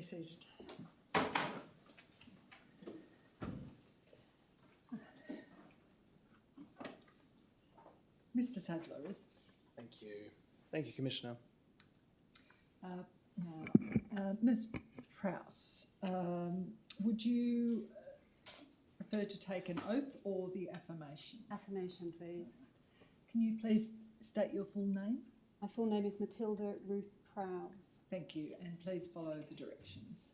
be seated. Mr. Sadler is. Thank you. Thank you, Commissioner. Ms. Prowse, would you prefer to take an oath or the affirmation? Affirmation, please. Can you please state your full name? My full name is Matilda Ruth Prowse. Thank you, and please follow the directions.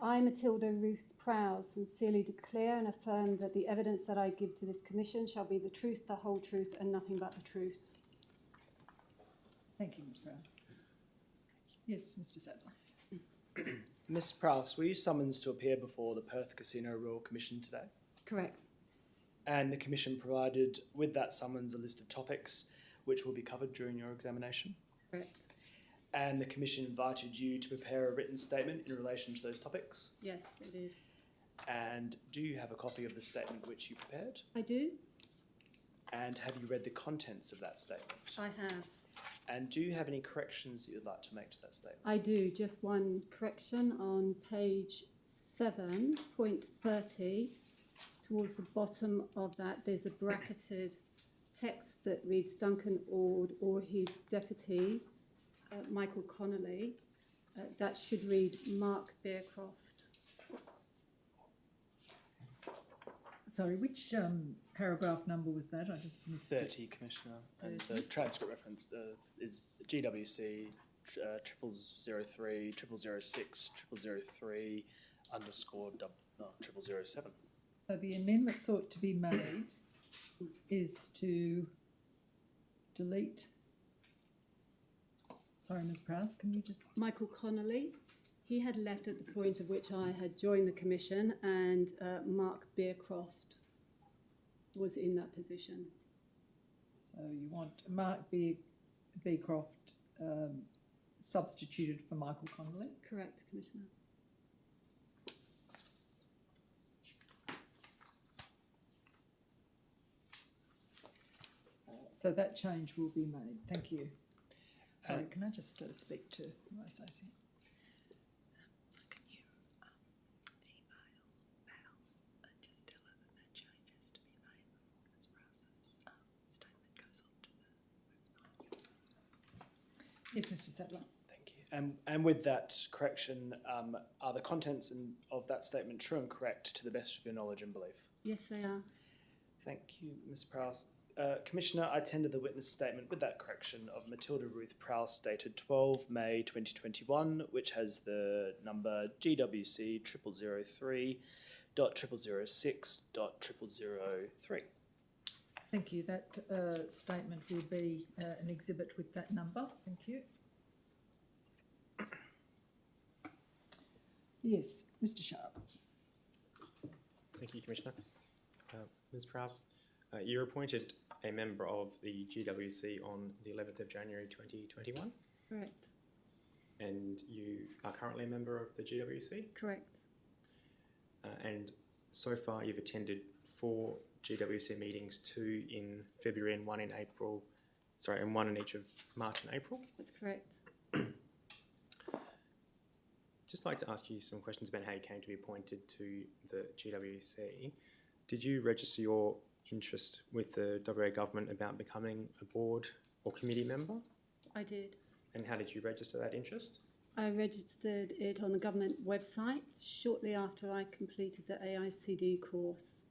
I, Matilda Ruth Prowse, sincerely declare and affirm that the evidence that I give to this commission shall be the truth, the whole truth, and nothing but the truth. Thank you, Ms. Prowse. Yes, Mr. Sadler. Ms. Prowse, were you summoned to appear before the Perth Casino Royal Commission today? Correct. And the Commission provided with that summons a list of topics which will be covered during your examination? Correct. And the Commission invited you to prepare a written statement in relation to those topics? Yes, they did. And do you have a copy of the statement which you prepared? I do. And have you read the contents of that statement? I have. And do you have any corrections that you'd like to make to that statement? I do. Just one correction on page 7.30. Towards the bottom of that, there's a bracketed text that reads Duncan Ord or his deputy, Michael Connolly. That should read Mark Bearcroft. Sorry, which paragraph number was that? I just missed 30, Commissioner. And the transcript reference is GWC 0003 0006 0003 underscore 0007. So the amendment sought to be made is to delete. Sorry, Ms. Prowse, can you just... Michael Connolly, he had left at the point at which I had joined the commission, and Mark Bearcroft was in that position. So you want Mark Bearcroft substituted for Michael Connolly? Correct, Commissioner. So that change will be made. Thank you. Sorry, can I just speak to my associate? So can you email Val and just tell her that that change has to be made before Ms. Prowse's statement goes on to the website? Yes, Mr. Sadler. Thank you. And with that correction, are the contents of that statement true and correct to the best of your knowledge and belief? Yes, they are. Thank you, Ms. Prowse. Commissioner, I tender the witness statement with that correction of Matilda Ruth Prowse dated 12 May 2021, which has the number GWC 0003.006.003. Thank you. That statement will be an exhibit with that number. Thank you. Yes, Mr. Sharp. Thank you, Commissioner. Ms. Prowse, you were appointed a member of the GWC on the 11th of January 2021. Correct. And you are currently a member of the GWC. Correct. And so far you've attended 4 GWC meetings, 2 in February and 1 in April. Sorry, and 1 in each of March and April. That's correct. Just like to ask you some questions about how you came to be appointed to the GWC. Did you register your interest with the WA government about becoming a board or committee member? I did. And how did you register that interest? I registered it on the government website shortly after I completed the AICD course.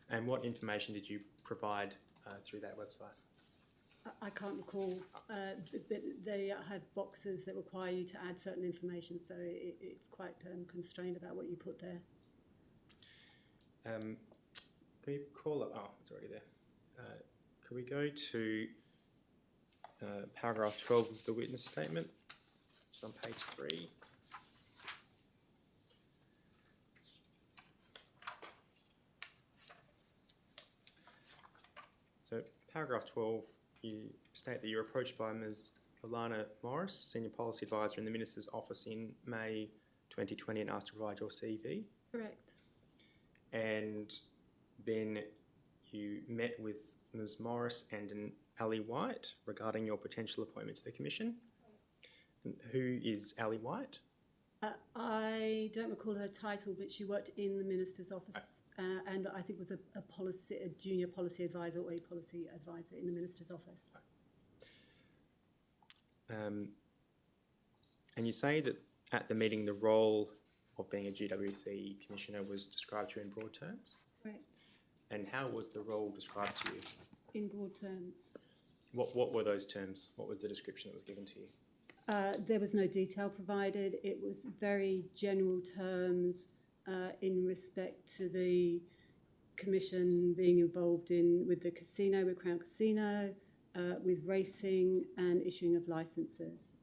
And what information did you provide through that website? I can't recall. They had boxes that require you to add certain information, so it's quite constrained about what you put there. Can we call it? Oh, it's already there. Can we go to paragraph 12 of the witness statement? It's on page 3. So paragraph 12, you state that you were approached by Ms. Alana Morris, Senior Policy Advisor in the Minister's Office in May 2020 and asked to provide your CV. Correct. And then you met with Ms. Morris and an Ali White regarding your potential appointment to the Commission. And who is Ali White? I don't recall her title, but she worked in the Minister's office and I think was a junior policy advisor or a policy advisor in the Minister's office. And you say that at the meeting the role of being a GWC Commissioner was described to you in broad terms? Correct. And how was the role described to you? In broad terms. What were those terms? What was the description that was given to you? There was no detail provided. It was very general terms in respect to the Commission being involved with the casino, with Crown Casino, with racing and issuing of licences.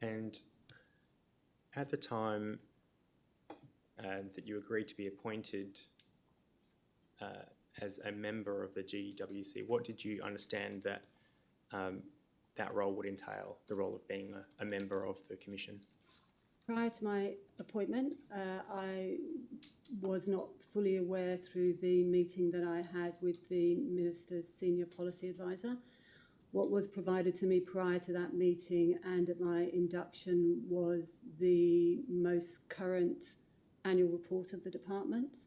And at the time that you agreed to be appointed as a member of the GWC, what did you understand that that role would entail, the role of being a member of the Commission? Prior to my appointment, I was not fully aware through the meeting that I had with the Minister's Senior Policy Advisor. What was provided to me prior to that meeting and at my induction was the most current annual report of the department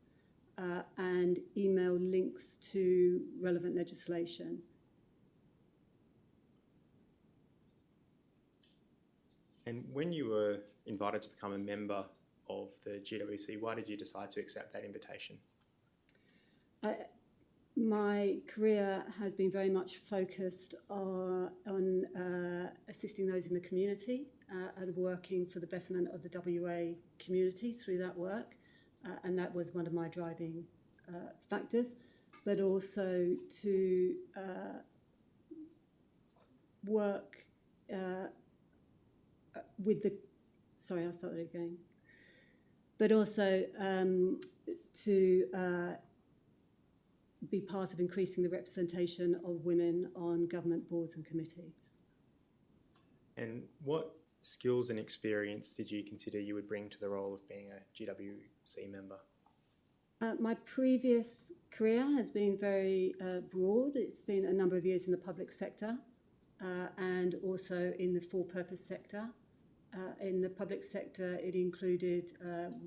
and email links to relevant legislation. And when you were invited to become a member of the GWC, why did you decide to accept that invitation? My career has been very much focused on assisting those in the community and working for the betterment of the WA community through that work, and that was one of my driving factors, but also to work with the, sorry, I'll start that again, but also to be part of increasing the representation of women on government boards and committees. And what skills and experience did you consider you would bring to the role of being a GWC member? My previous career has been very broad. It's been a number of years in the public sector and also in the for-purpose sector. In the public sector, it included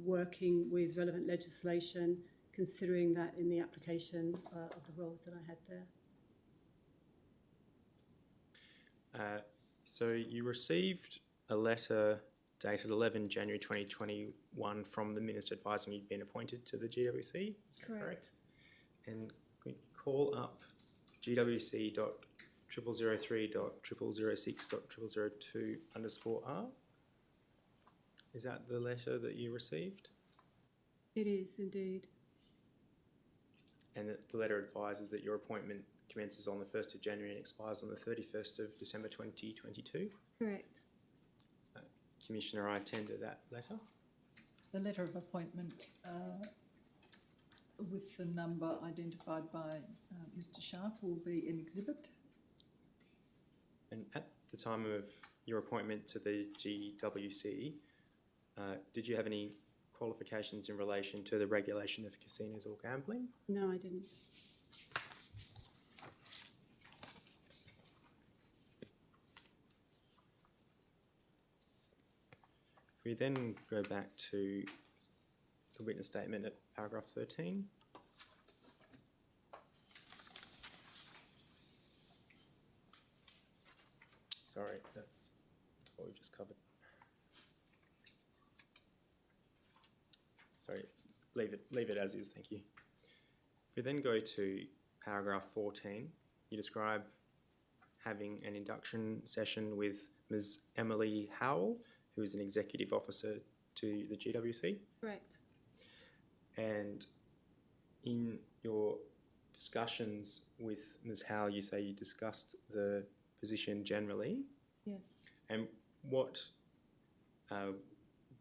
working with relevant legislation, considering that in the application of the roles that I had there. So you received a letter dated 11 January 2021 from the Minister advising you'd been appointed to the GWC, is that correct? And we call up gwc.003.006.002_R. Is that the letter that you received? It is indeed. And the letter advises that your appointment commences on the 1st of January and expires on the 31st of December 2022? Correct. Commissioner, I attended that letter. The letter of appointment with the number identified by Mr. Sharp will be an exhibit. And at the time of your appointment to the GWC, did you have any qualifications in relation to the regulation of casinos or gambling? No, I didn't. If we then go back to the witness statement at paragraph 13. Sorry, that's what we've just covered. Sorry, leave it as is, thank you. If we then go to paragraph 14, you describe having an induction session with Ms. Emily Howell, who is an executive officer to the GWC. Correct. And in your discussions with Ms. Howell, you say you discussed the position generally. Yes. And what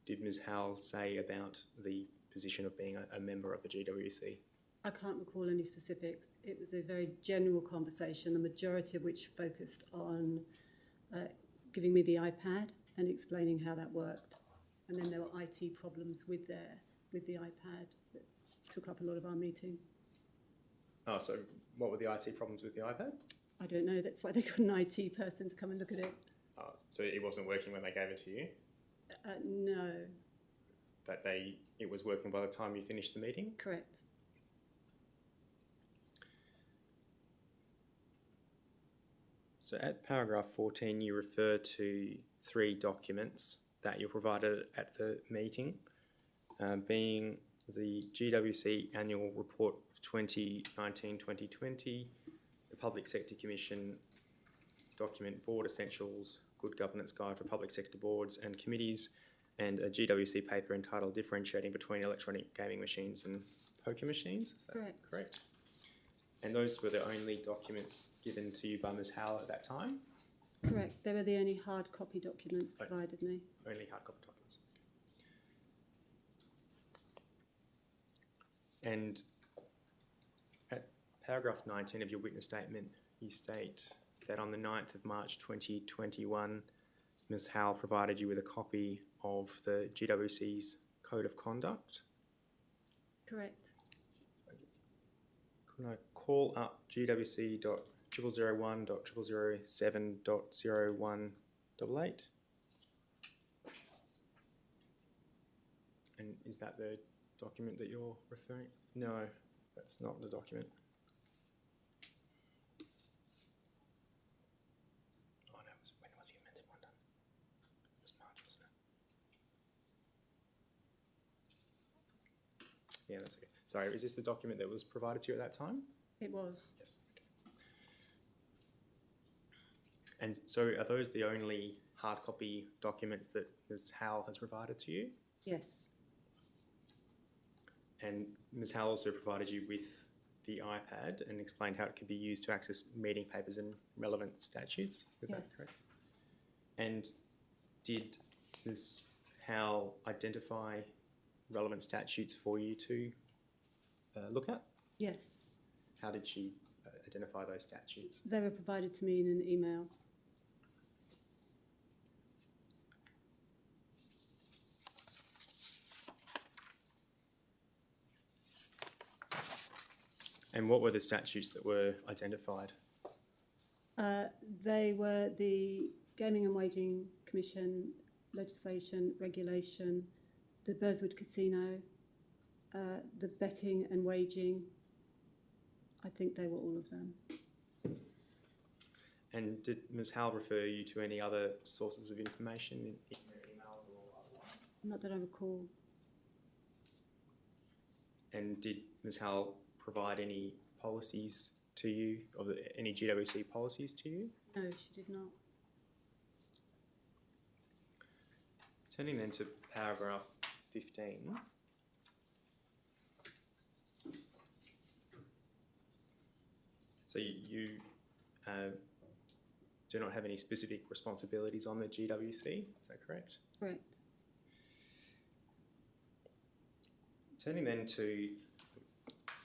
did Ms. Howell say about the position of being a member of the GWC? I can't recall any specifics. It was a very general conversation, the majority of which focused on giving me the iPad and explaining how that worked. And then there were IT problems with the iPad that took up a lot of our meeting. Oh, so what were the IT problems with the iPad? I don't know, that's why they got an IT person to come and look at it. So it wasn't working when they gave it to you, No, but it was working by the time you finished the meeting? correct. So at paragraph 14, you refer to 3 documents that you provided at the meeting, being the GWC Annual Report of 2019-2020, the Public Sector Commission document Board Essentials, Good Governance Guide for Public Sector Boards and Committees, and a GWC paper entitled Differentiating Between Electronic Gaming Machines and Poker Machines. Is that Correct. correct? And those were the only documents given to you by Ms. Howell at that time? Correct, they were the only hard copy documents Okay. provided me. Only hard copy documents. And at paragraph 19 of your witness statement, you state that on the 9th of March 2021, Ms. Howell provided you with a copy of the GWC's Code of Conduct. Correct. Can I call up GWC.001.007.0188? And is that the document that you're referring? No, that's not the document. Oh no, when was the amended one done? It was March, wasn't it? Yeah, that's okay. Sorry, is this the document that was provided to you at that time? It was. Yes. Okay. And so are those the only hard copy documents that Ms. Howell has provided to you? Yes, And Ms. Howell also provided you with the iPad and explained how it could be used to access meeting papers and relevant statutes. Is that Yes. correct? And did Ms. Howell identify relevant statutes for you to look at? yes. How did she identify those statutes? They were provided to me in an email. And what were the statutes that were identified? They were the Gaming and Wagering Commission legislation, regulation, the Burswood Casino, the betting and waging. I think they were all of them. And did Ms. Howell refer you to any other sources of information in your emails or otherwise? Not that I recall. And did Ms. Howell provide any policies to you, or any GWC policies to you? No, she did not. Turning then to paragraph 15. So you do not have any specific responsibilities on the GWC, is that correct? Correct. Turning then to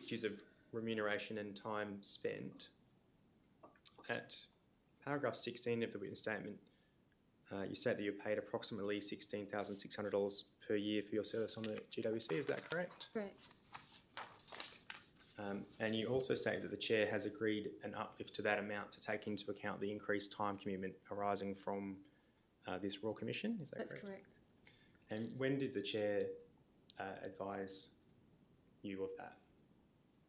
issues of remuneration and time spent. At paragraph 16 of the witness statement, you state that you're paid approximately $16,600 per year for your service on the GWC, is that correct? Correct. And you also state that the chair has agreed an uplift to that amount to take into account the increased time commitment arising from this Royal Commission, is that That's correct? correct. And when did the chair advise you of that?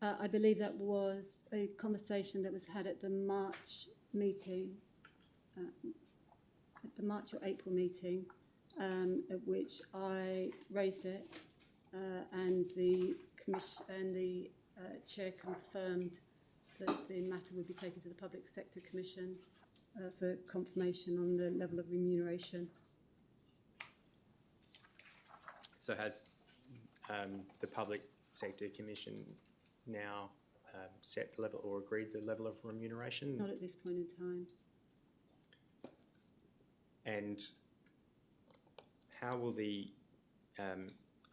I believe that was a conversation that was had at the March meeting, at the March or April meeting, at which I raised it, and the commission and the chair confirmed that the matter would be taken to the Public Sector Commission for confirmation on the level of remuneration. So has the Public Sector Commission now set the level or agreed the level of remuneration? Not at this point in time. And how will the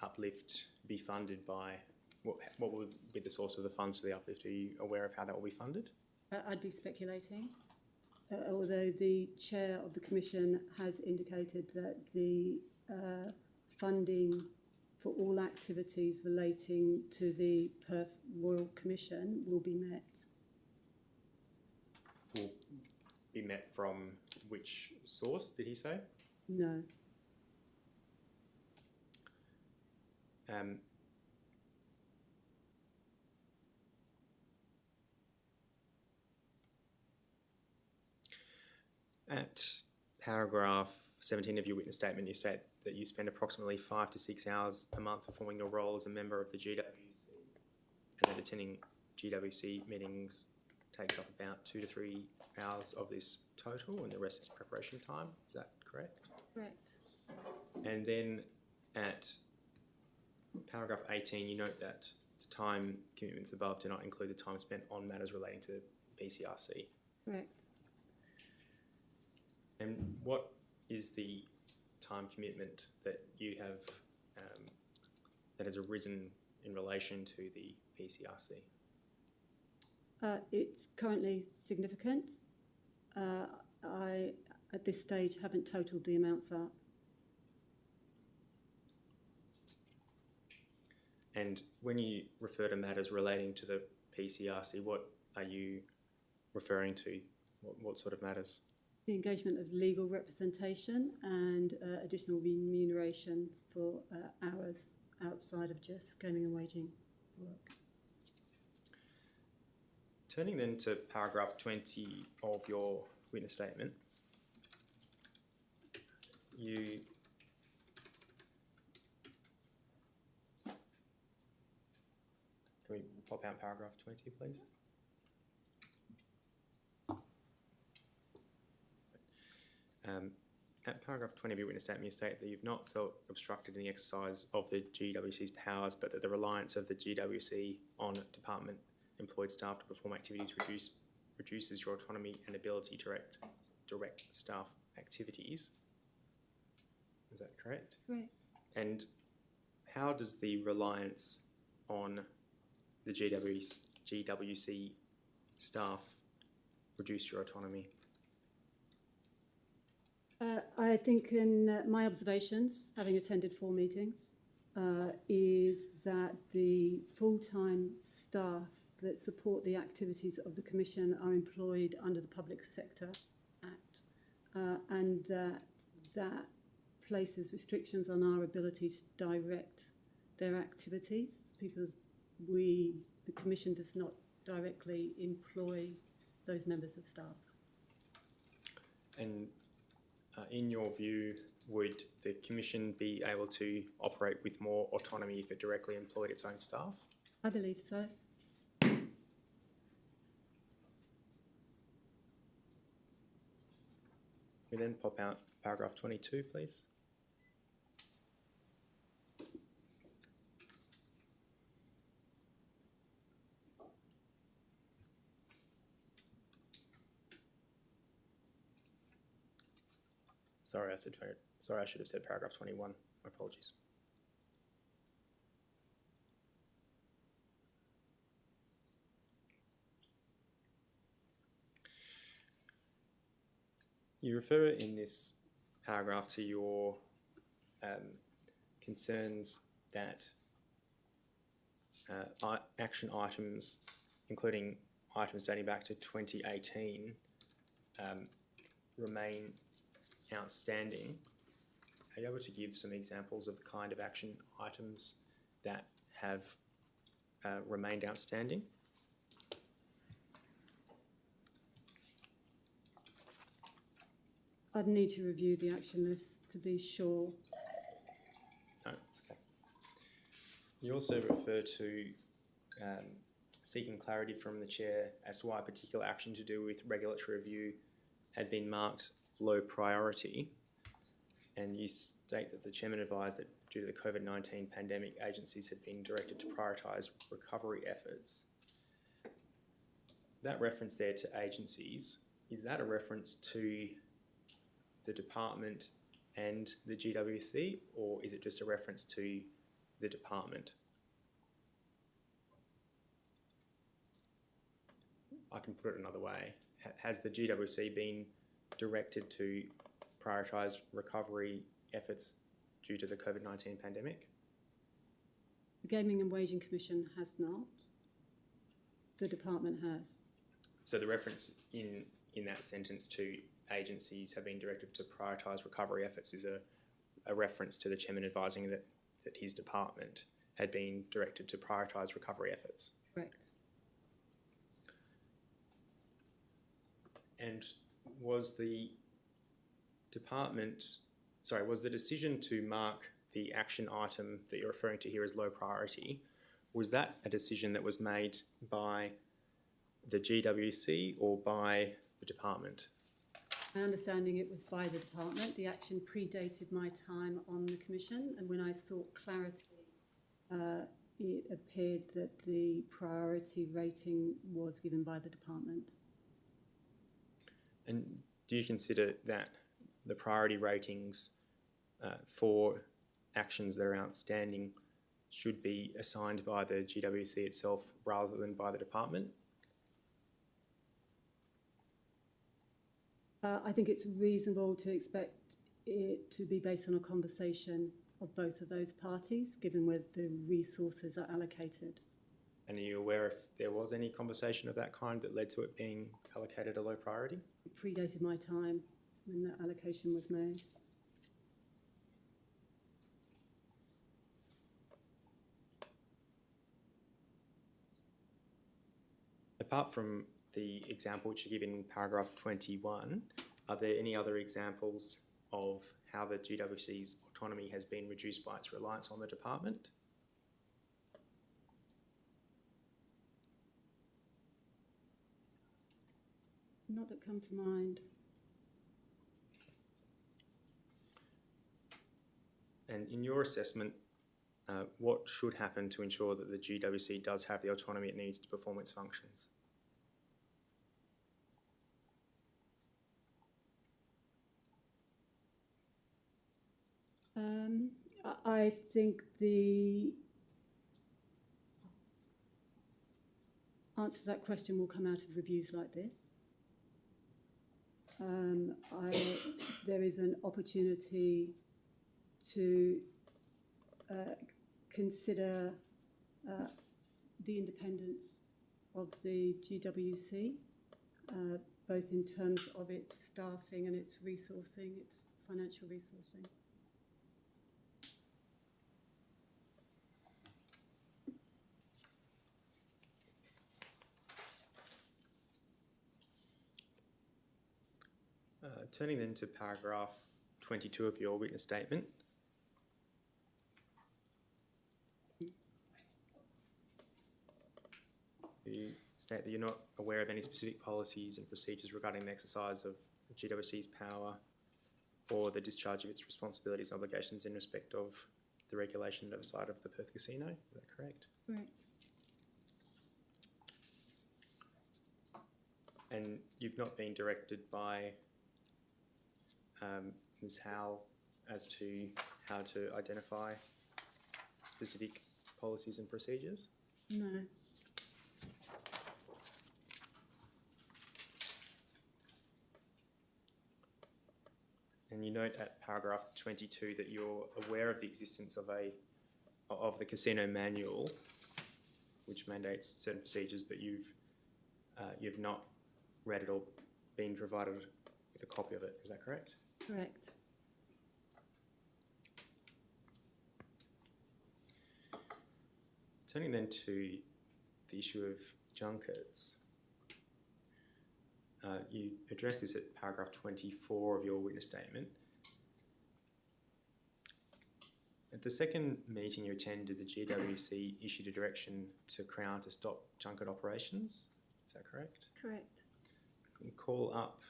uplift be funded by, what will be the source of the funds for the uplift? Are you aware of how that will be funded? I'd be speculating, although the chair of the commission has indicated that the funding for all activities relating to the Perth Royal Commission will be met. Will be met from which source, did he say? No. At paragraph 17 of your witness statement, you state that you spend approximately 5 to 6 hours a month performing your role as a member of the GWC, and that attending GWC meetings takes up about 2 to 3 hours of this total, and the rest is preparation time. Is that correct? Correct. And then at paragraph 18, you note that the time commitments above do not include the time spent on matters relating to PCRC. Correct. And what is the time commitment that you have that has arisen in relation to the PCRC? It's currently significant. I, at this stage, haven't totaled the amounts up. And when you refer to matters relating to the PCRC, what are you referring to? What sort of matters? The engagement of legal representation and additional remuneration for hours outside of just gaming and waging work. Turning then to paragraph 20 of your witness statement, you can we pop out paragraph 20, please? At paragraph 20 of your witness statement, you state that you've not felt obstructed in the exercise of the GWC's powers, but that the reliance of the GWC on department employed staff to perform activities reduces your autonomy and ability to direct staff activities. Is that correct? Correct. And how does the reliance on the GWC staff reduce your autonomy? I think in my observations, having attended 4 meetings, is that the full-time staff that support the activities of the Commission are employed under the Public Sector Act, and that places restrictions on our ability to direct their activities, because the Commission does not directly employ those members of staff. And in your view, would the Commission be able to operate with more autonomy if it directly employed its own staff? I believe so. We then pop out paragraph 22, please. Sorry, I should have said paragraph 21. My apologies. You refer in this paragraph to your concerns that action items, including items dating back to 2018, remain outstanding. Are you able to give some examples of the kind of action items that have remained outstanding? I'd need to review the action list to be sure. No, okay. You also refer to seeking clarity from the Chair as to why a particular action to do with regulatory review had been marked low priority, and you state that the Chairman advised that due to the COVID-19 pandemic, agencies had been directed to prioritise recovery efforts. That reference there to agencies, is that a reference to the department and the GWC, or is it just a reference to the department? I can put it another way. Has the GWC been directed to prioritise recovery efforts due to the COVID-19 pandemic? The Gaming and Waging Commission has not. The department has. So the reference in in that sentence to agencies have been directed to prioritise recovery efforts is a reference to the chairman advising that his department had been directed to prioritise recovery efforts. Correct. And was the decision to mark the action item that you're referring to here as low priority, was that a decision that was made by the GWC or by the department? My understanding it was by the department. The action predated my time on the commission, and when I sought clarity, it appeared that the priority rating was given by the department. And do you consider that the priority ratings for actions that are outstanding should be assigned by the GWC itself rather than by the department? I think it's reasonable to expect it to be based on a conversation of both of those parties, given where the resources are allocated. And are you aware if there was any conversation of that kind that led to it being allocated a low priority? It predated my time when that allocation was made. Apart from the example which you give in paragraph 21, are there any other examples of how the GWC's autonomy has been reduced by its reliance on the department? Not that come to mind. And in your assessment, what should happen to ensure that the GWC does have the autonomy it needs to perform its functions? I think the answer to that question will come out of reviews like this. There is an opportunity to consider the independence of the GWC, both in terms of its staffing and its resourcing, its financial resourcing. Turning then to paragraph 22 of your witness statement. You state that you're not aware of any specific policies and procedures regarding the exercise of the GWC's power or the discharge of its responsibilities and obligations in respect of the regulation and oversight of the Perth Casino. Is that correct? Correct. And you've not been directed by Ms. Howell as to how to identify specific policies and procedures? No. And you note at paragraph 22 that you're aware of the existence of the casino manual, which mandates certain procedures, but you've not read it or been provided with a copy of it. Is that correct? Correct. Turning then to the issue of junkets, you address this at paragraph 24 of your witness statement. At the second meeting you attended, the GWC issued a direction to Crown to stop junket operations. Is that correct? Correct. You can call up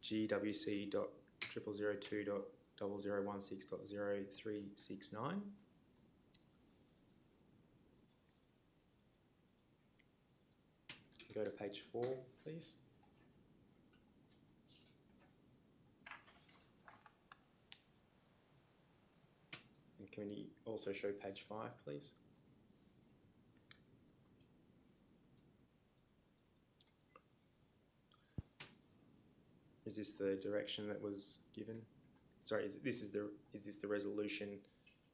GWC.002.0016.0369. Go to page 4, please. And can you also show page 5, please? Is this the direction that was given? Sorry, is this the resolution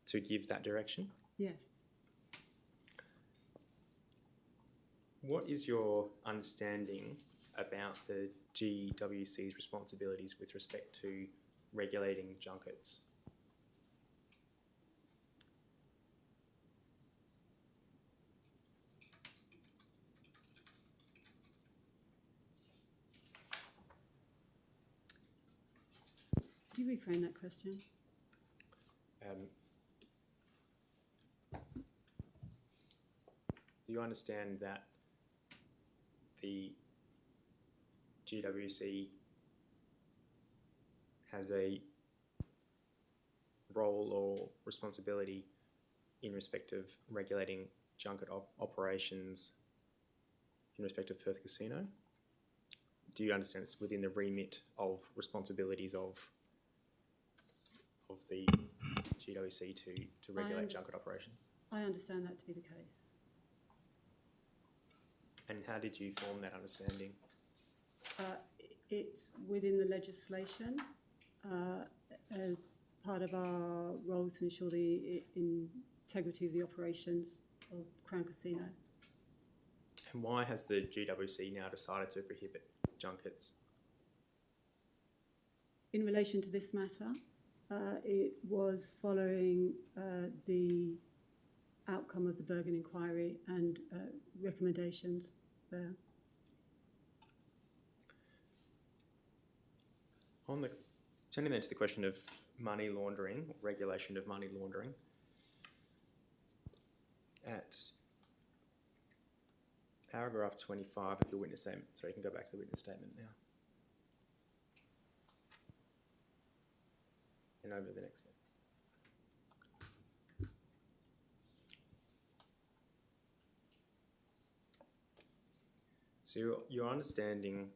to give that direction? Yes. What is your understanding about the GWC's responsibilities with respect to regulating junkets? Could you reframe that question? Do you understand that the GWC has a role or responsibility in respect of regulating junket operations in respect of Perth Casino? Do you understand it's within the remit of responsibilities of the GWC to regulate junket operations? I understand that to be the case. And how did you form that understanding? It's within the legislation as part of our role to ensure the integrity of the operations of Crown Casino. And why has the GWC now decided to prohibit junkets? In relation to this matter, it was following the outcome of the Bergen inquiry and recommendations there. Turning then to the question of money laundering, regulation of money laundering, at paragraph 25 of your witness statement, so you can go back to the witness statement now. And over the next one. So your understanding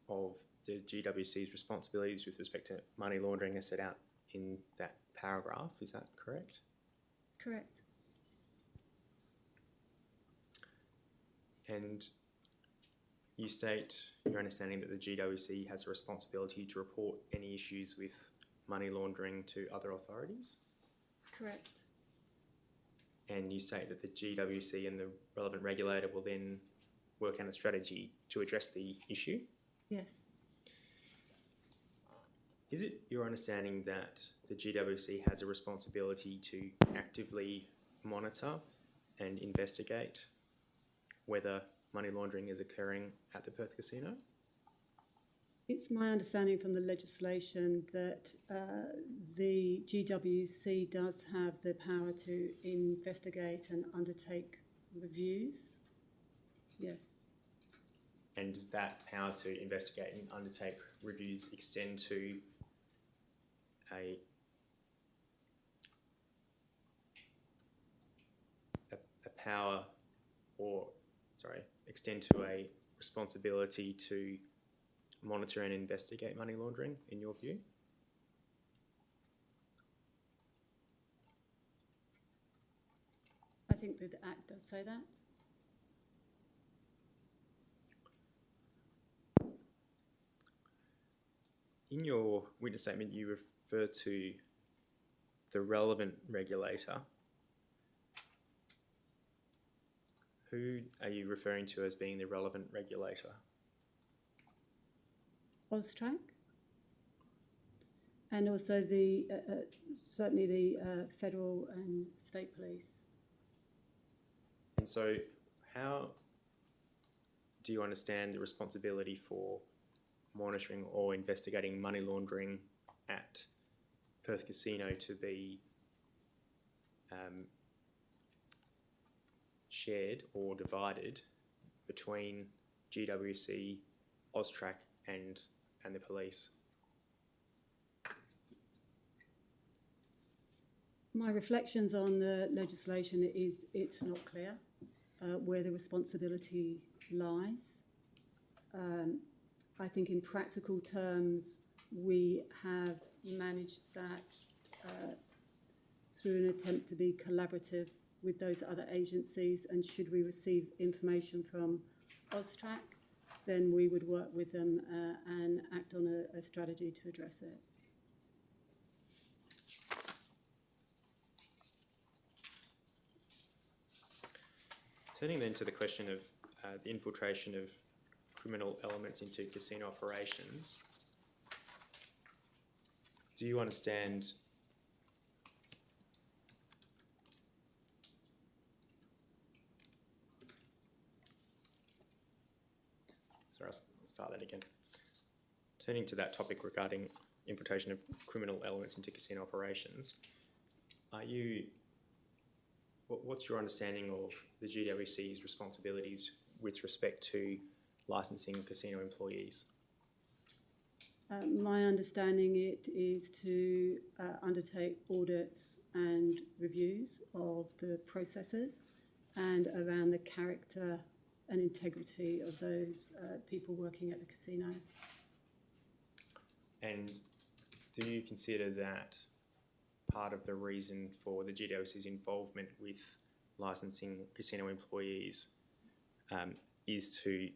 of the GWC's responsibilities with respect to money laundering are set out in that paragraph, is that correct? Correct. And you state your understanding that the GWC has a responsibility to report any issues with money laundering to other authorities? Correct. And you state that the GWC and the relevant regulator will then work on a strategy to address the issue? Yes. Is it your understanding that the GWC has a responsibility to actively monitor and investigate whether money laundering is occurring at the Perth Casino? It's my understanding from the legislation that the GWC does have the power to investigate and undertake reviews. Yes. And does that power to investigate and undertake reviews extend to extend to a responsibility to monitor and investigate money laundering, in your view? I think that the Act does say that. In your witness statement, you refer to the relevant regulator. Who are you referring to as being the relevant regulator? AUSTRAC, and also the certainly the federal and state police. And so how do you understand the responsibility for monitoring or investigating money laundering at Perth Casino to be shared or divided between GWC, AUSTRAC and the police? My reflections on the legislation is it's not clear where the responsibility lies. I think in practical terms we have managed that through an attempt to be collaborative with those other agencies, and should we receive information from AUSTRAC, then we would work with them and act on a strategy to address it. Turning then to the question of the infiltration of criminal elements into casino operations. Do you understand sorry, I'll start that again. Turning to that topic regarding infiltration of criminal elements into casino operations, what's your understanding of the GWC's responsibilities with respect to licensing casino employees? My understanding it is to undertake audits and reviews of the processes and around the character and integrity of those people working at the casino. And do you consider that part of the reason for the GWC's involvement with licensing casino employees is to...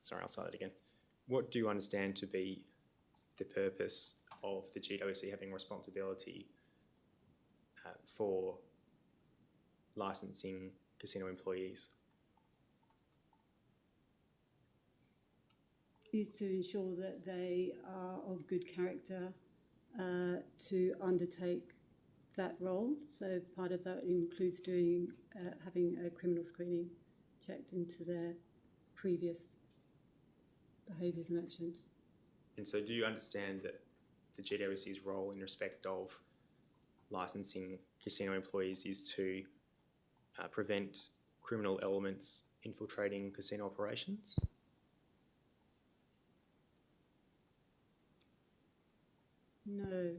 Sorry, I'll start that again. What do you understand to be the purpose of the GWC having responsibility for licensing casino employees? Is to ensure that they are of good character to undertake that role. So part of that includes having a criminal screening checked into their previous behaviours and actions. And so do you understand that the GWC's role in respect of licensing casino employees is to prevent criminal elements infiltrating casino operations? No.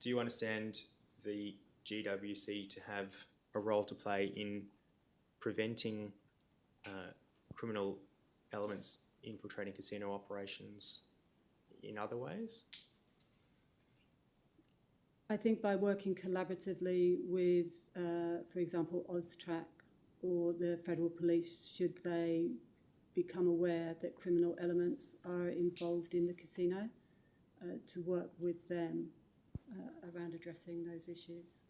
Do you understand the GWC to have a role to play in preventing criminal elements infiltrating casino operations in other ways? I think by working collaboratively with, for example, AUSTRAC or the Federal Police, should they become aware that criminal elements are involved in the casino, to work with them around addressing those issues.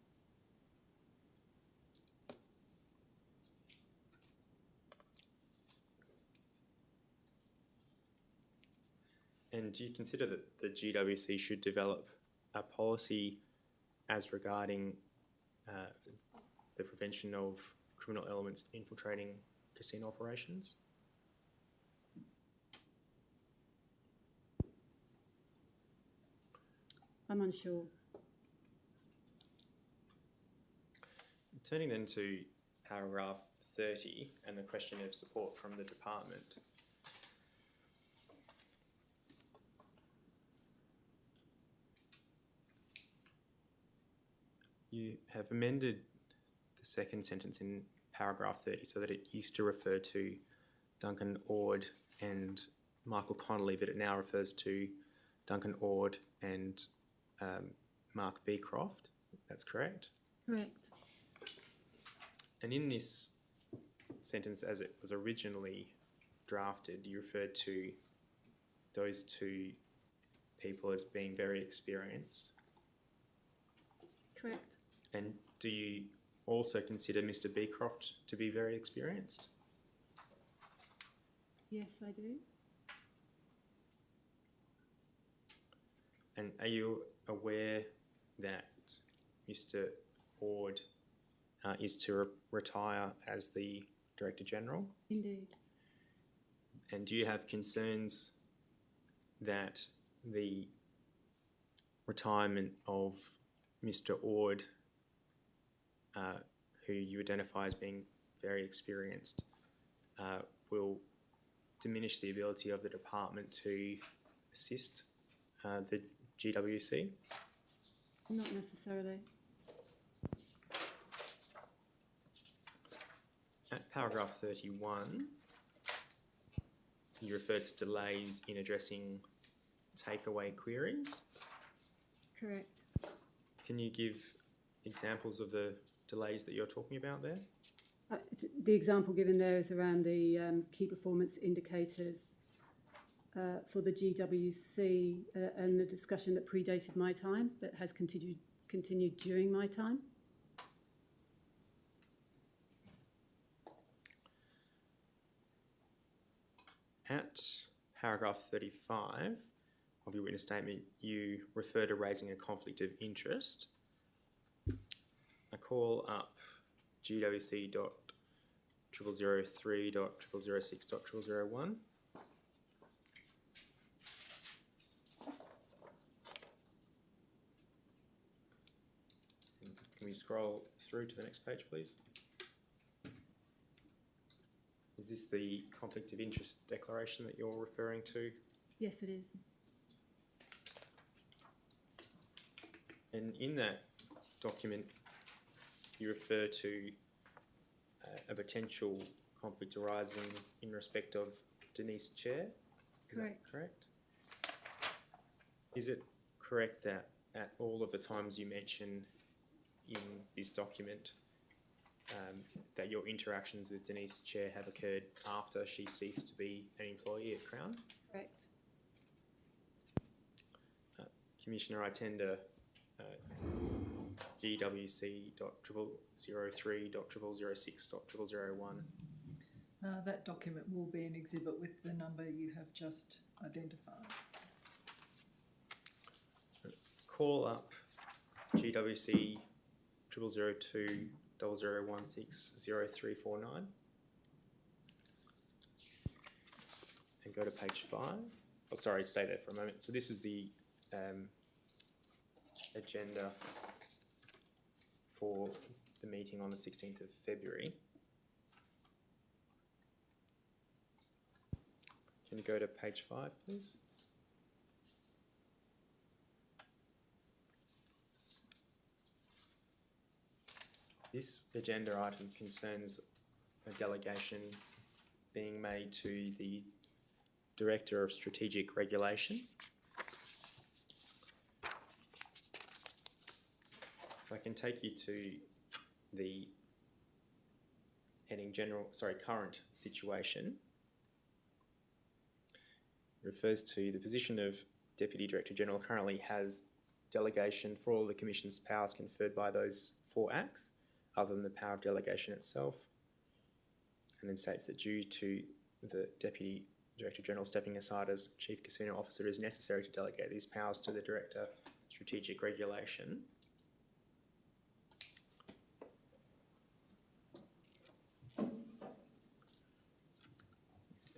And do you consider that the GWC should develop a policy as regarding the prevention of criminal elements infiltrating casino operations? I'm unsure. Turning then to paragraph 30 and the question of support from the department. You have amended the second sentence in paragraph 30 so that it used to refer to Duncan Ord and Michael Connolly, but it now refers to Duncan Ord and Mark Beecroft. That's correct? Correct. And in this sentence, as it was originally drafted, you referred to those two people as being very experienced. Correct. And do you also consider Mr. Beecroft to be very experienced? Yes, I do. And are you aware that Mr. Ord is to retire as the Director General? Indeed. And do you have concerns that the retirement of Mr. Ord, who you identify as being very experienced, will diminish the ability of the department to assist the GWC? Not necessarily. At paragraph 31, you refer to delays in addressing takeaway queries. Correct. Can you give examples of the delays that you're talking about there? The example given there is around the key performance indicators for the GWC and the discussion that predated my time but has continued during my time. At paragraph 35 of your witness statement, you refer to raising a conflict of interest. I call up GWC.0003.006.001. Can we scroll through to the next page, please? Is this the conflict of interest declaration that you're referring to? Yes, it is. And in that document, you refer to a potential conflict arising in respect of Denise Chair. Is Correct. that correct? Is it correct that at all of the times you mention in this document that your interactions with Denise Chair have occurred after she ceased to be an employee at Crown? Correct. Commissioner, I tender GWC.0003.006.001. That document will be an exhibit with the number you have just identified. Call up GWC 0002.0016.0349 and go to page 5. Oh, sorry, stay there for a moment. So this is the agenda for the meeting on the 16th of February. Can you go to page 5, please? This agenda item concerns a delegation being made to the Director of Strategic Regulation. If I can take you to the heading current situation. It refers to the position of Deputy Director General currently has delegation for all the Commission's powers conferred by those 4 acts, other than the power of delegation itself, and then states that due to the Deputy Director General stepping aside as Chief Casino Officer, it is necessary to delegate these powers to the Director of Strategic Regulation.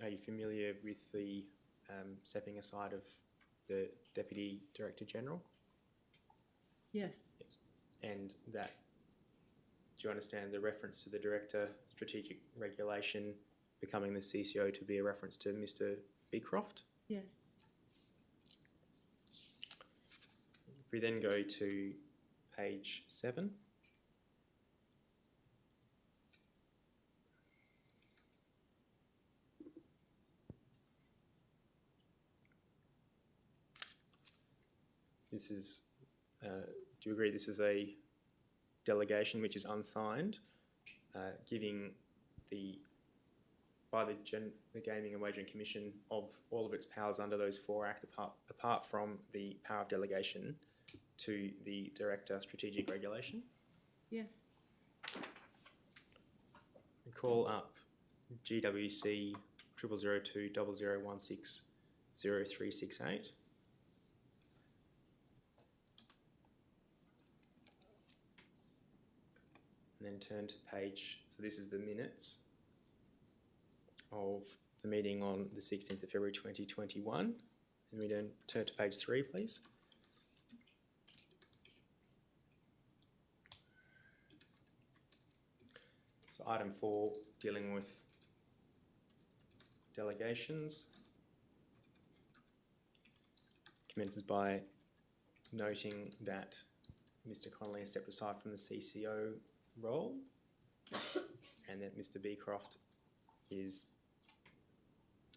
Are you familiar with the stepping aside of the Deputy Director General? Yes. And that, do you understand the reference to the Director Strategic Regulation becoming the CCO to be a reference to Mr. Beecroft? Yes. If we then go to page 7. This is, do you agree this is a delegation which is unsigned, giving by the Gaming and Wagering Commission of all of its powers under those 4 acts apart from the power of delegation to the Director of Strategic Regulation? Yes. We call up GWC 0002.0016.0368. And then turn to page, so this is the minutes of the meeting on the 16th of February 2021. And we then turn to page 3, please. So item 4, dealing with delegations, commences by noting that Mr. Connolly has stepped aside from the CCO role and that Mr. Beecroft is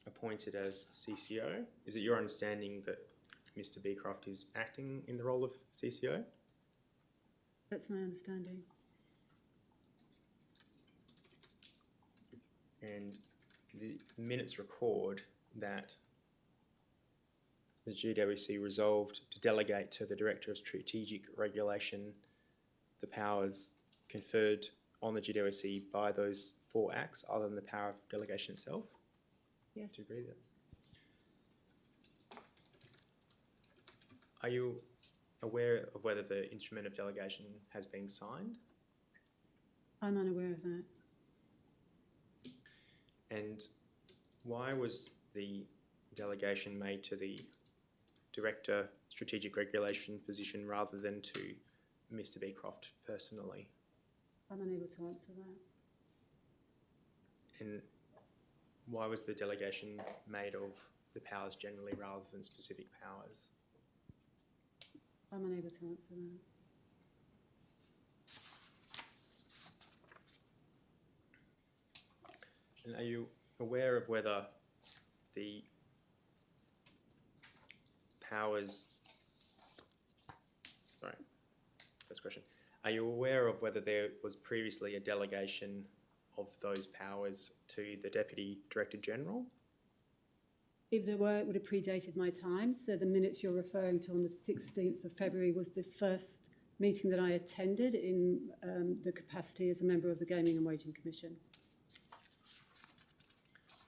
appointed as CCO. Is it your understanding that Mr. Beecroft is acting in the role of CCO? That's my understanding. And the minutes record that the GWC resolved to delegate to the Director of Strategic Regulation the powers conferred on the GWC by those 4 acts other than the power of delegation itself. Yes. Do you agree with that? Are you aware of whether the instrument of delegation has been signed? I'm unaware of that. And why was the delegation made to the Director Strategic Regulation position rather than to Mr. Beecroft personally? I'm unable to answer that. And why was the delegation made of the powers generally rather than specific powers? I'm unable to answer that. And are you aware of whether the powers... Sorry, first question. Are you aware of whether there was previously a delegation of those powers to the Deputy Director General? If there were, it would have predated my time. So the minutes you're referring to on the 16th of February was the first meeting that I attended in the capacity as a member of the Gaming and Wagering Commission.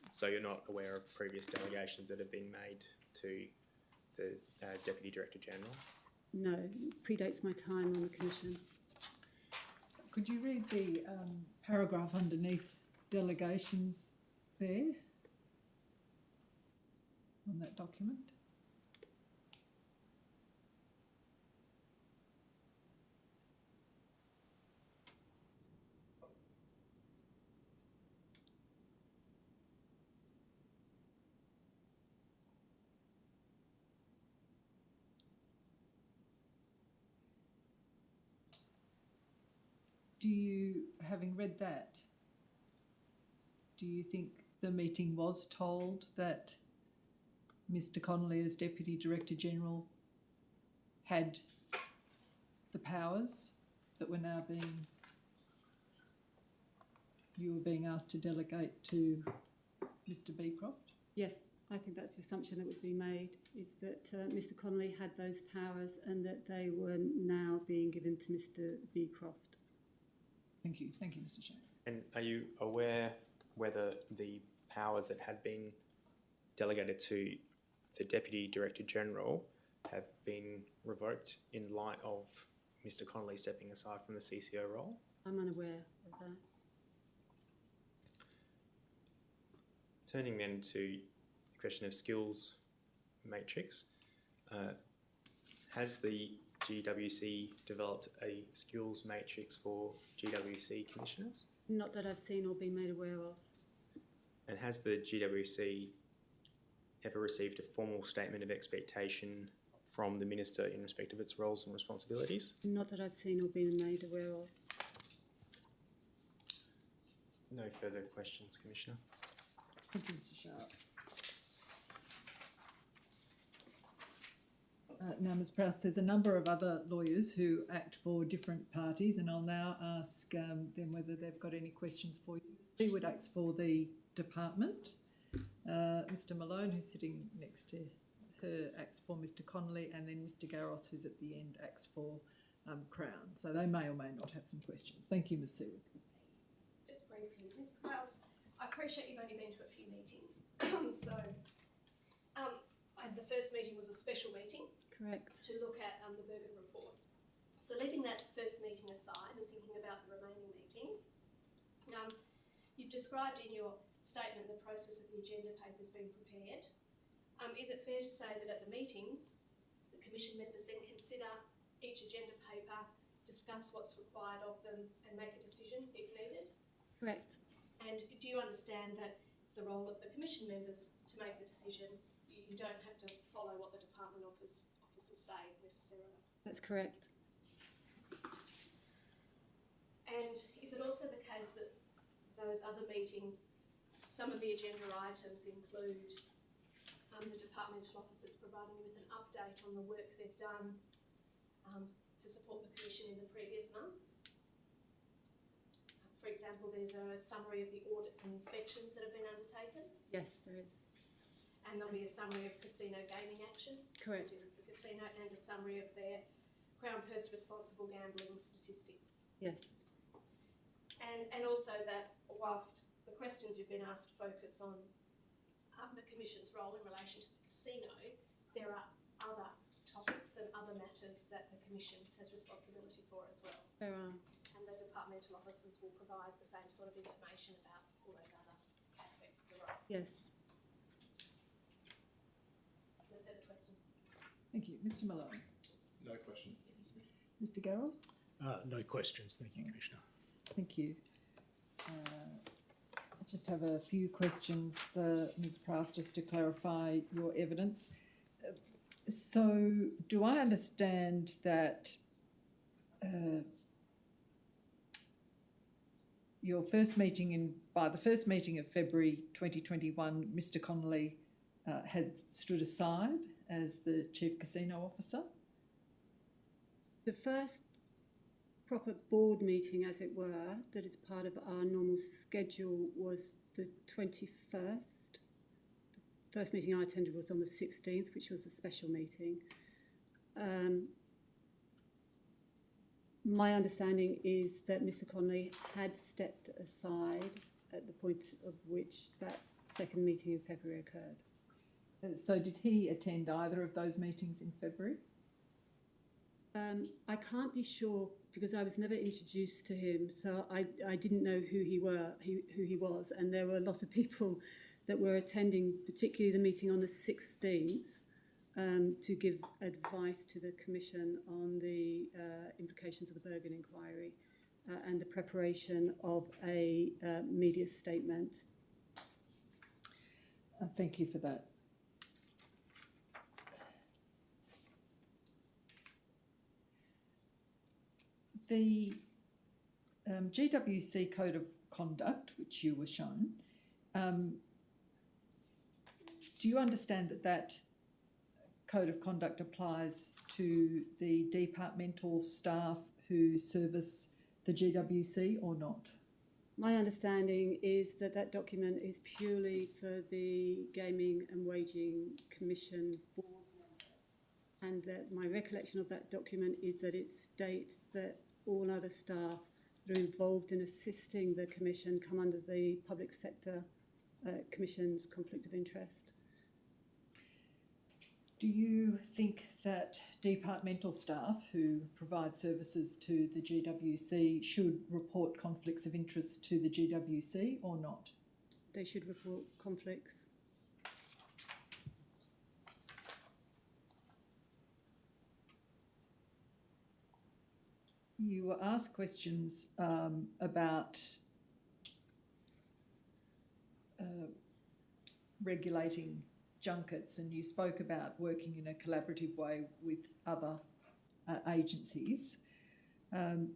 So you're not aware of previous delegations that have been made to the Deputy Director General? No, it predates my time on the Commission. Could you read the paragraph underneath delegations there on that document? Do you, having read that, do you think the meeting was told that Mr. Connolly, as Deputy Director General, had the powers that were now you were being asked to delegate to Mr. Beecroft? Yes, I think that's the assumption that would be made, is that Mr. Connolly had those powers and that they were now being given to Mr. Beecroft. Thank you, Mr. Chair. And are you aware whether the powers that had been delegated to the Deputy Director General have been revoked in light of Mr. Connolly stepping aside from the CCO role? I'm unaware of that. Turning then to the question of skills matrix, has the GWC developed a skills matrix for GWC commissioners? Not that I've seen or been made aware of. And has the GWC ever received a formal statement of expectation from the Minister in respect of its roles and responsibilities? Not that I've seen or been made aware of. No further questions, Commissioner. Thank you, Mr. Sharp. Now, Ms. Prowse, there's a number of other lawyers who act for different parties, and I'll now ask them whether they've got any questions for you. Seawood acts for the department. Mr. Malone, who's sitting next to her, acts for Mr. Connolly, and then Mr. Garros, who's at the end, acts for Crown. So they may or may not have some questions. Thank you, Ms. Seawood. Just briefly, Ms. Prowse, I appreciate you've only been to a few meetings. The first meeting was a special meeting. Correct. To look at the Bergen report. So leaving that first meeting aside and thinking about the remaining meetings, you've described in your statement the process of the agenda papers being prepared. Is it fair to say that at the meetings, the Commission members then consider each agenda paper, discuss what's required of them and make a decision if needed? Correct. And do you understand that it's the role of the Commission members to make the decision? You don't have to follow what the Department officers say necessarily. That's correct. And is it also the case that those other meetings, some of the agenda items include the departmental officers providing you with an update on the work they've done to support the Commission in the previous month? For example, there's a summary of the audits and inspections that have been undertaken. Yes, there is. And there'll be a summary of casino gaming action. Correct. Which is the casino, and a summary of their Crown Purse responsible gambling statistics. Yes. And also that whilst the questions you've been asked focus on the Commission's role in relation to the casino, there are other topics and other matters that the Commission has responsibility for as well. There are. And the departmental officers will provide the same sort of information about all those other aspects of the role. Yes. No further questions? Thank you. Mr Malone. No questions. Mr Garros. No questions, thank you, Commissioner. Thank you. I just have a few questions, Ms Price, just to clarify your evidence. So, do I understand that your first meeting by the first meeting of February 2021, Mr Connolly had stood aside as the Chief Casino Officer? The first proper board meeting, as it were, that is part of our normal schedule was the 21st. The first meeting I attended was on the 16th, which was a special meeting. My understanding is that Mr Connolly had stepped aside at the point of which that second meeting in February occurred. So did he attend either of those meetings in February? I can't be sure because I was never introduced to him, so I didn't know who he was, and there were a lot of people that were attending, particularly the meeting on the 16th, to give advice to the Commission on the implications of the Bergen inquiry and the preparation of a media statement. Thank you for that. The GWC Code of Conduct, which you were shown, do you understand that that Code of Conduct applies to the departmental staff who service the GWC or not? My understanding is that that document is purely for the Gaming and Wagering Commission board members, and that my recollection of that document is that it states that all other staff that are involved in assisting the Commission come under the Public Sector Commission's conflict of interest. Do you think that departmental staff who provide services to the GWC should report conflicts of interest to the GWC or not? They should report conflicts. You were asked questions about regulating junkets, and you spoke about working in a collaborative way with other agencies. Do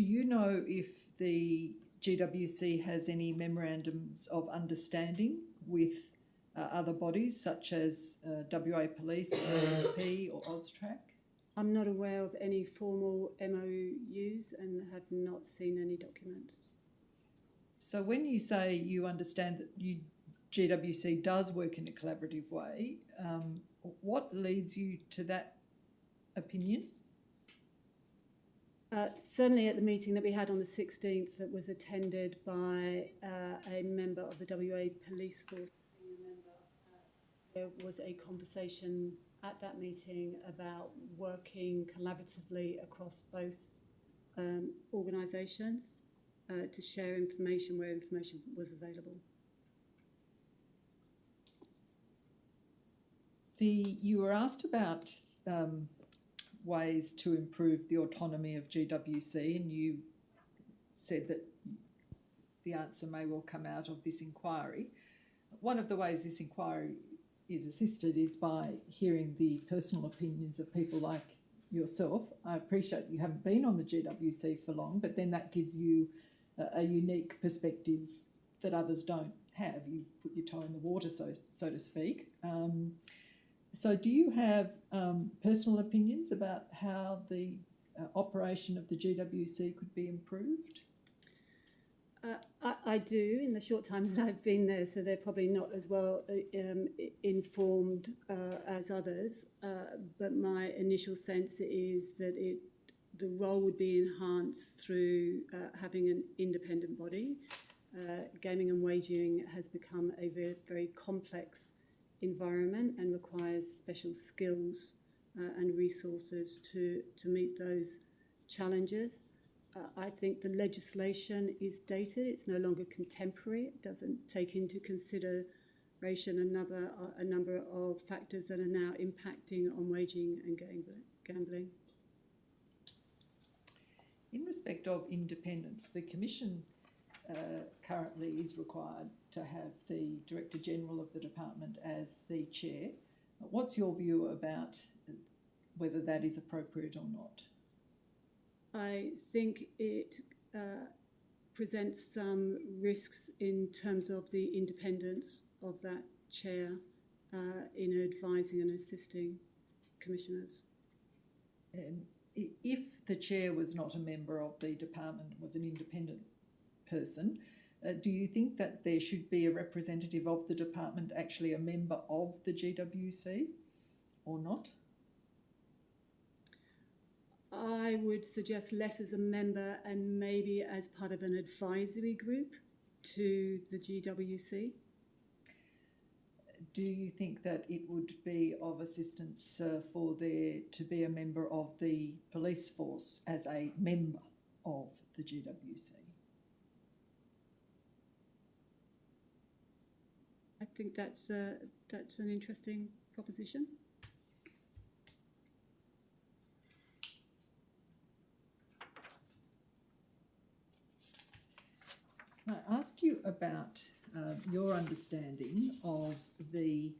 you know if the GWC has any memorandums of understanding with other bodies such as WA Police, or MP or AUSTRAC? I'm not aware of any formal MOUs and have not seen any documents. So when you say you understand that GWC does work in a collaborative way, what leads you to that opinion? Certainly at the meeting that we had on the 16th that was attended by a member of the WA Police Force, there was a conversation at that meeting about working collaboratively across both organisations to share information where information was available. You were asked about ways to improve the autonomy of GWC, and you said that the answer may well come out of this inquiry. One of the ways this inquiry is assisted is by hearing the personal opinions of people like yourself. I appreciate you haven't been on the GWC for long, but then that gives you a unique perspective that others don't have. You've put your toe in the water, so to speak. So do you have personal opinions about how the operation of the GWC could be improved? I do, in the short time that I've been there, so they're probably not as well informed as others, but my initial sense is that the role would be enhanced through having an independent body gaming and wagering has become a very, very complex environment and requires special skills and resources to meet those challenges. I think the legislation is dated. It's no longer contemporary. It doesn't take into consideration a number of factors that are now impacting on wagering and gambling. In respect of independence, the Commission currently is required to have the Director General of the Department as the Chair. What's your view about whether that is appropriate or not? I think it presents some risks in terms of the independence of that chair in advising and assisting commissioners. And if the chair was not a member of the department, was an independent person, do you think that there should be a representative of the department actually a member of the GWC or not? I would suggest less as a member and maybe as part of an advisory group to the GWC. Do you think that it would be of assistance for there to be a member of the police force as a member of the GWC? I think that's an interesting proposition. Can I ask you about your understanding of the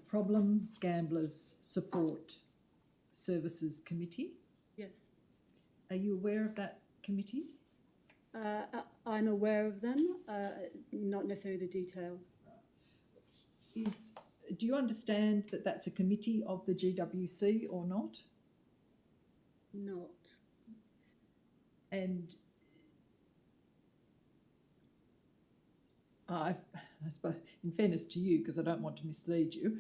Problem Gamblers Support Services Committee? Yes. Are you aware of that committee? I'm aware of them, not necessarily the detail. Do you understand that that's a committee of the GWC or not? Not. And I suppose, in fairness to you, because I don't want to mislead you,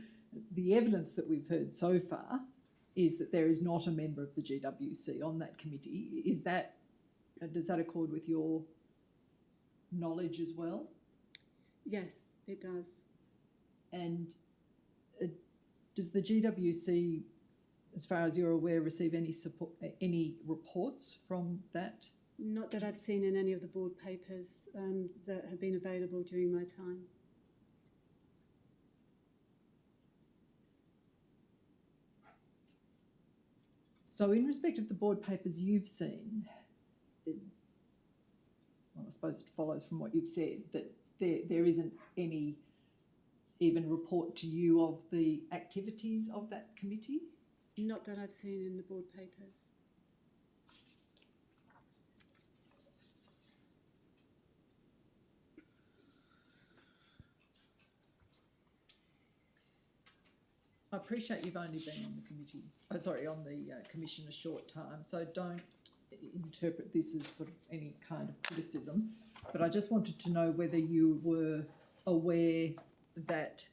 the evidence that we've heard so far is that there is not a member of the GWC on that committee. Does that accord with your knowledge as well? Yes, it does. And does the GWC, as far as you're aware, receive any reports from that? Not that I've seen in any of the board papers that have been available during my time. So in respect of the board papers you've seen, well, I suppose it follows from what you've said that there isn't any even report to you of the activities of that committee? Not that I've seen in the board papers. I appreciate you've only been on the committee, on the commission a short time, so don't interpret this as sort of any kind of criticism, but I just wanted to know whether you were aware that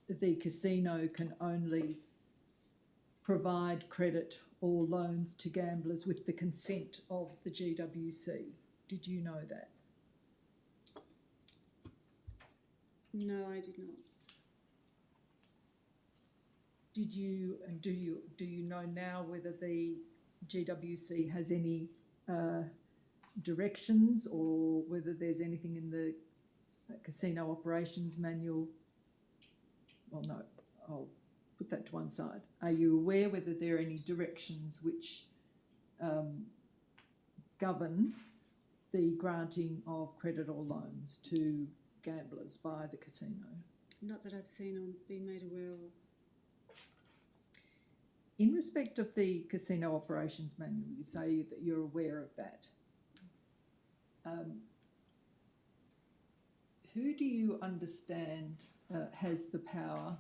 the casino can only provide credit or loans to gamblers with the consent of the GWC. Did you know that? No, I did not. Did you, and do you know now whether the GWC has any directions or whether there's anything in the casino operations manual? Well, no, I'll put that to one side. Are you aware whether there are any directions which govern the granting of credit or loans to gamblers by the casino? Not that I've seen or been made aware of. In respect of the casino operations manual, you say that you're aware of that. Who do you understand has the power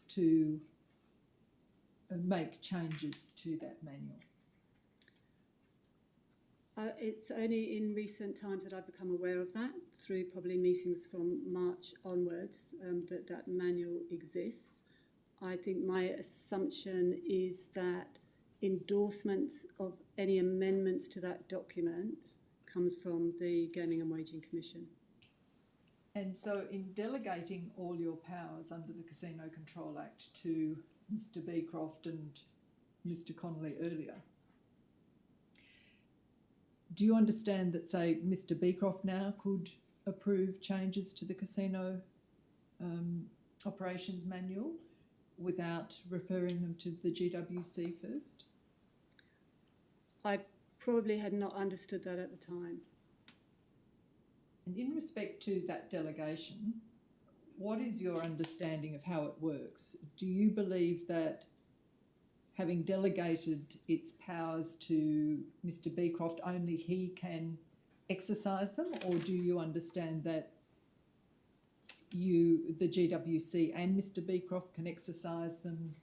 to make changes to that manual? It's only in recent times that I've become aware of that, through probably meetings from March onwards, that manual exists. I think my assumption is that endorsements of any amendments to that document comes from the Gaming and Wagering Commission. And so in delegating all your powers under the Casino Control Act to Mr Beecroft and Mr Connolly earlier, do you understand that, say, Mr Beecroft now could approve changes to the casino operations manual without referring them to the GWC first? I probably had not understood that at the time. And in respect to that delegation, what is your understanding of how it works? Do you believe that having delegated its powers to Mr Beecroft, only he can exercise them, or do you understand that you, the GWC and Mr Beecroft, can exercise them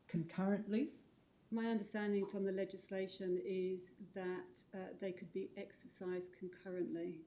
concurrently? My understanding from the legislation is that they could be exercised concurrently.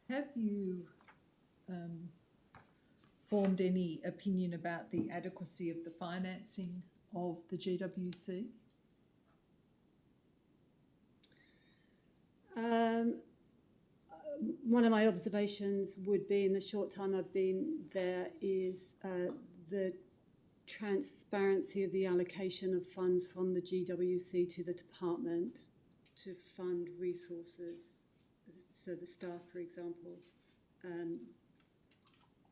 Have you formed any opinion about the adequacy of the financing of the GWC? One of my observations would be, in the short time I've been there, is the transparency of the allocation of funds from the GWC to the department to fund resources. So the staff, for example.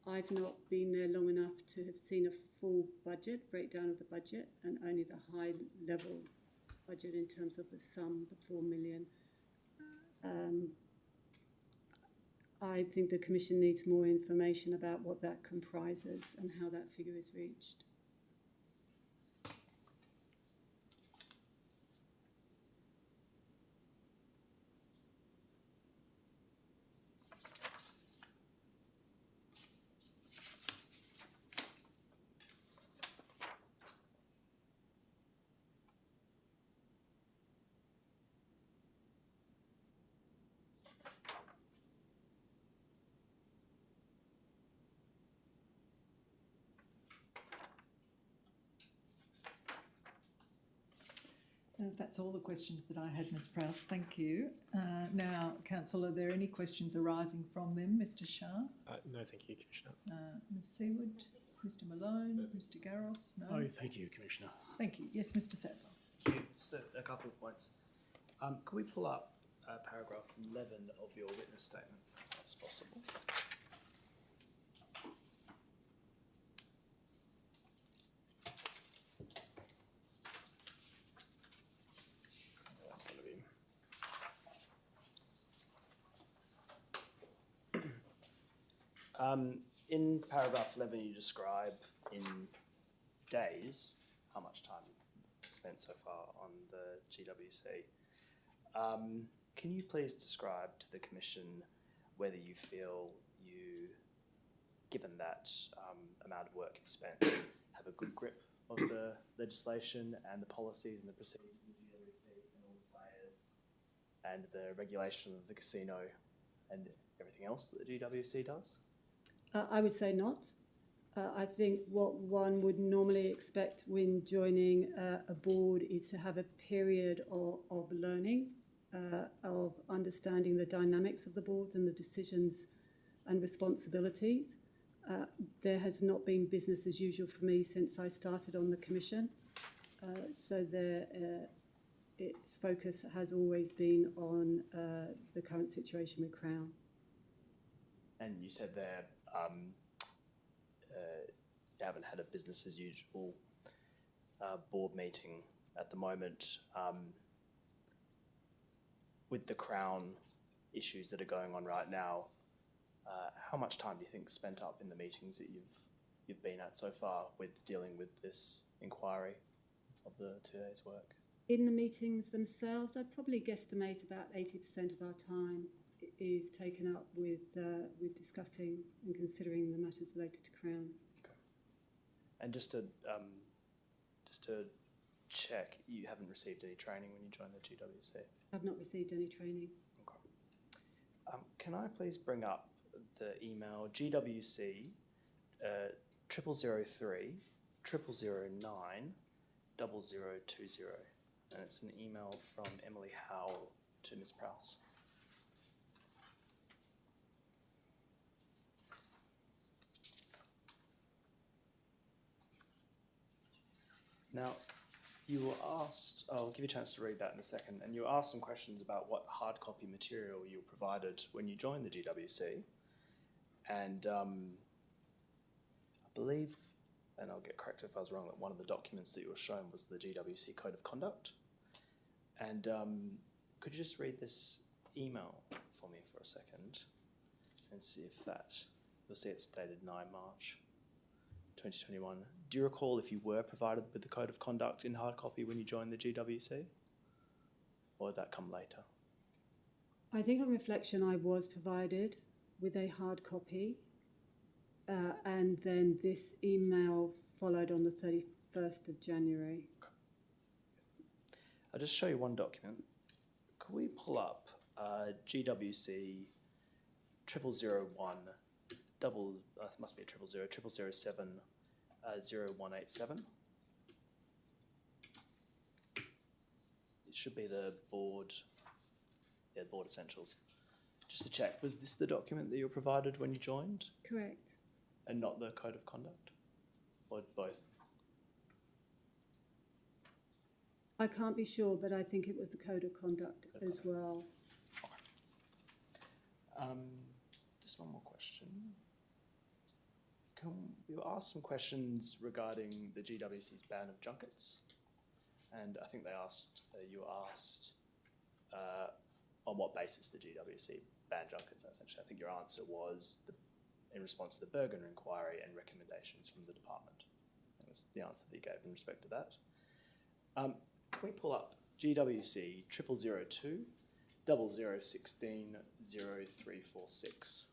I've not been there long enough to have seen a full budget, breakdown of the budget, and only the high level budget in terms of the sum, the 4 million. I think the Commission needs more information about what that comprises and how that figure is reached. That's all the questions that I had, Ms Prowse. Thank you. Now, Council, are there any questions arising from them? Mr Shah? No, thank you, Commissioner. Ms Seward? Mr Malone? Mr Garros? No? No, thank you, Commissioner. Thank you. Yes, Mr Sadler. Thank you. Just a couple of points. Can we pull up paragraph 11 of your witness statement, if that's possible? In paragraph 11, you describe in days how much time you've spent so far on the GWC. Can you please describe to the Commission whether you feel you, given that amount of work you spent, have a good grip of the legislation and the policies and the procedures of the GWC and all the players and the regulation of the casino and everything else that the GWC does? I would say not. I think what one would normally expect when joining a board is to have a period of learning, of understanding the dynamics of the board and the decisions and responsibilities. There has not been business as usual for me since I started on the Commission. So there its focus has always been on the current situation with Crown. And you said there you haven't had a business as usual board meeting at the moment. With the Crown issues that are going on right now, how much time do you think spent up in the meetings that you've been at so far with dealing with this inquiry of the 2 days' work? In the meetings themselves, I'd probably guesstimate about 80% of our time is taken up with discussing and considering the matters related to Crown. Okay. And just to check, you haven't received any training when you joined the GWC? I've not received any training. Okay. Can I please bring up the email GWC 0003 0009 0020, and it's an email from Emily Howell to Ms. Prowse. Now, you were asked, I'll give you a chance to read that in a second, and you were asked some questions about what hard copy material you were provided when you joined the GWC. And I believe, and I'll get corrected if I was wrong, that one of the documents that you were shown was the GWC Code of Conduct. And could you just read this email for me for a second and see if that, you'll see it's dated 9 March 2021. Do you recall if you were provided with the Code of Conduct in hard copy when you joined the GWC? Or did that come later? I think on reflection I was provided with a hard copy, and then this email followed on the 31st of January. I'll just show you one document. Could we pull up GWC 0001 must be a 000 007 0187. It should be the board, board essentials. Just to check, was this the document that you were provided when you joined Correct. and not the Code of Conduct? Or both? I can't be sure, but I think it was the Code of Conduct as well. Just one more question. We were asked some questions regarding the GWC's ban of junkets, and I think they asked, you were asked on what basis the GWC banned junkets, essentially. I think your answer was in response to the Bergen inquiry and recommendations from the department. That was the answer that you gave in respect to that. Can we pull up GWC 0002 0016 0346?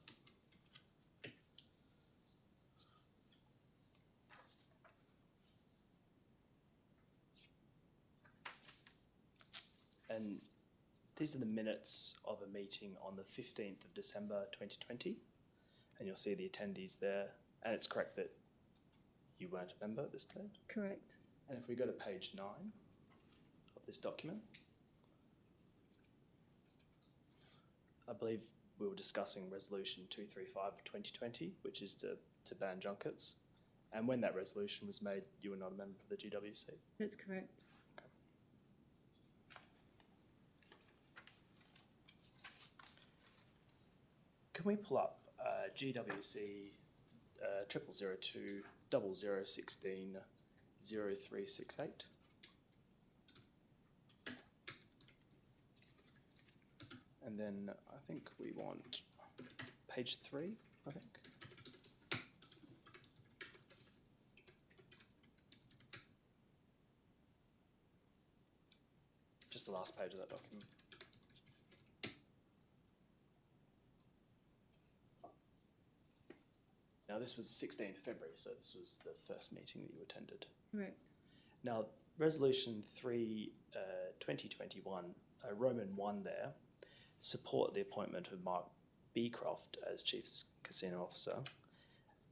And these are the minutes of a meeting on the 15th of December 2020. And you'll see the attendees there. And it's correct that you weren't a member at this stage. Correct. And if we go to page 9 of this document, I believe we were discussing Resolution 235 of 2020, which is to ban junkets. And when that resolution was made, you were not a member of the GWC. That's correct. Can we pull up GWC 0002 0016 0368? And then I think we want page 3, I think. Just the last page of that document. Now, this was 16th of February, so this was the first meeting that you attended. Correct. Now, Resolution 3, 2021, Roman 1 there, support the appointment of Mark Beecroft as Chief Casino Officer.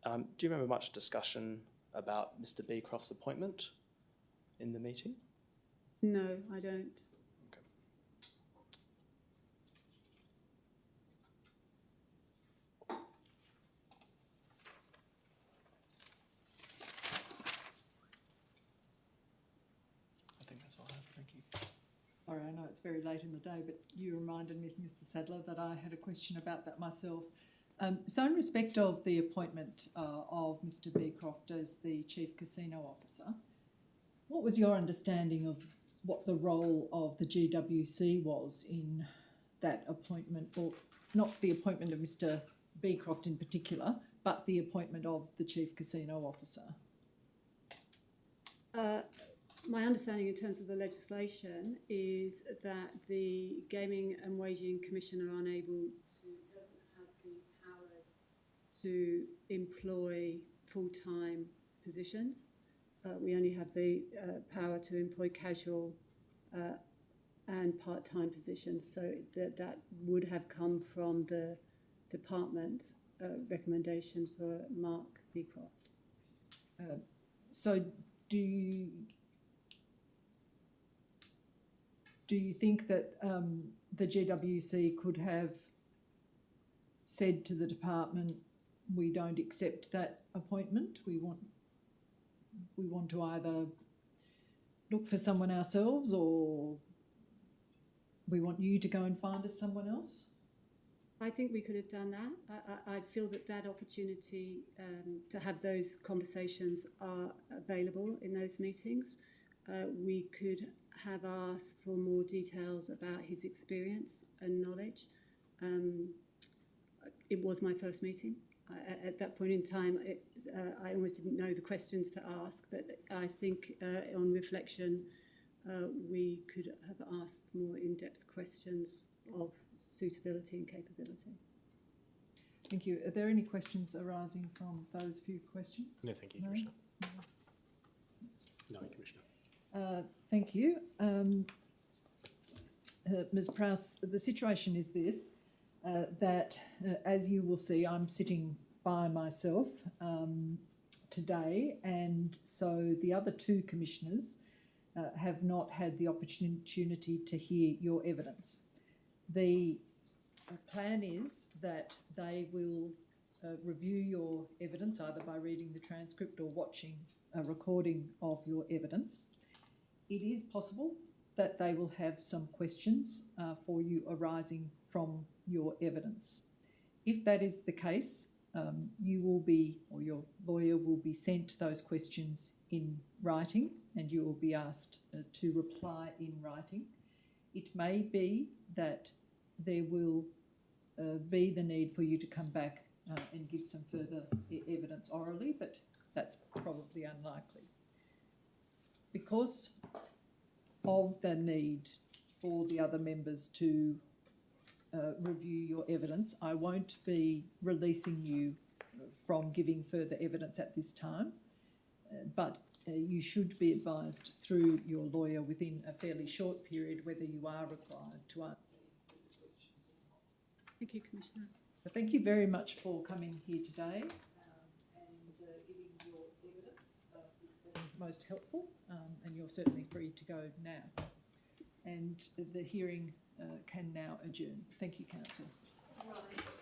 Do you remember much discussion about Mr. Beecroft's appointment in the meeting? No, I don't. Okay. I think that's all I have. Thank you. Sorry, I know it's very late in the day, but you reminded me, Mr Sadler, that I had a question about that myself. So in respect of the appointment of Mr Beecroft as the Chief Casino Officer, what was your understanding of what the role of the GWC was in that appointment, or not the appointment of Mr Beecroft in particular, but the appointment of the Chief Casino Officer? My understanding in terms of the legislation is that the Gaming and Wagering Commission are unable to, doesn't have the powers to employ full-time positions. We only have the power to employ casual and part-time positions, so that would have come from the department recommendation for Mark Beecroft. So do you think that the GWC could have said to the department, we don't accept that appointment, we want to either look for someone ourselves, or we want you to go and find us someone else? I think we could have done that. I feel that opportunity to have those conversations are available in those meetings. We could have asked for more details about his experience and knowledge. It was my first meeting. At that point in time, I almost didn't know the questions to ask, but I think on reflection, we could have asked more in-depth questions of suitability and capability. Thank you. Are there any questions arising from those few questions? No, thank you, No? Commissioner. No, Commissioner. Thank you. Ms Prowse, the situation is this, that as you will see, I'm sitting by myself today, and so the other two commissioners have not had the opportunity to hear your evidence. The plan is that they will review your evidence either by reading the transcript or watching a recording of your evidence. It is possible that they will have some questions for you arising from your evidence. If that is the case, you will be, or your lawyer will be sent those questions in writing, and you will be asked to reply in writing. It may be that there will be the need for you to come back and give some further evidence orally, but that's probably unlikely. Because of the need for the other members to review your evidence, I won't be releasing you from giving further evidence at this time, but you should be advised through your lawyer within a fairly short period whether you are required to answer further questions or not. Thank you, Commissioner. So thank you very much for coming here today and giving your evidence. It's been most helpful, and you're certainly free to go now. And the hearing can now adjourn. Thank you, Council. Right.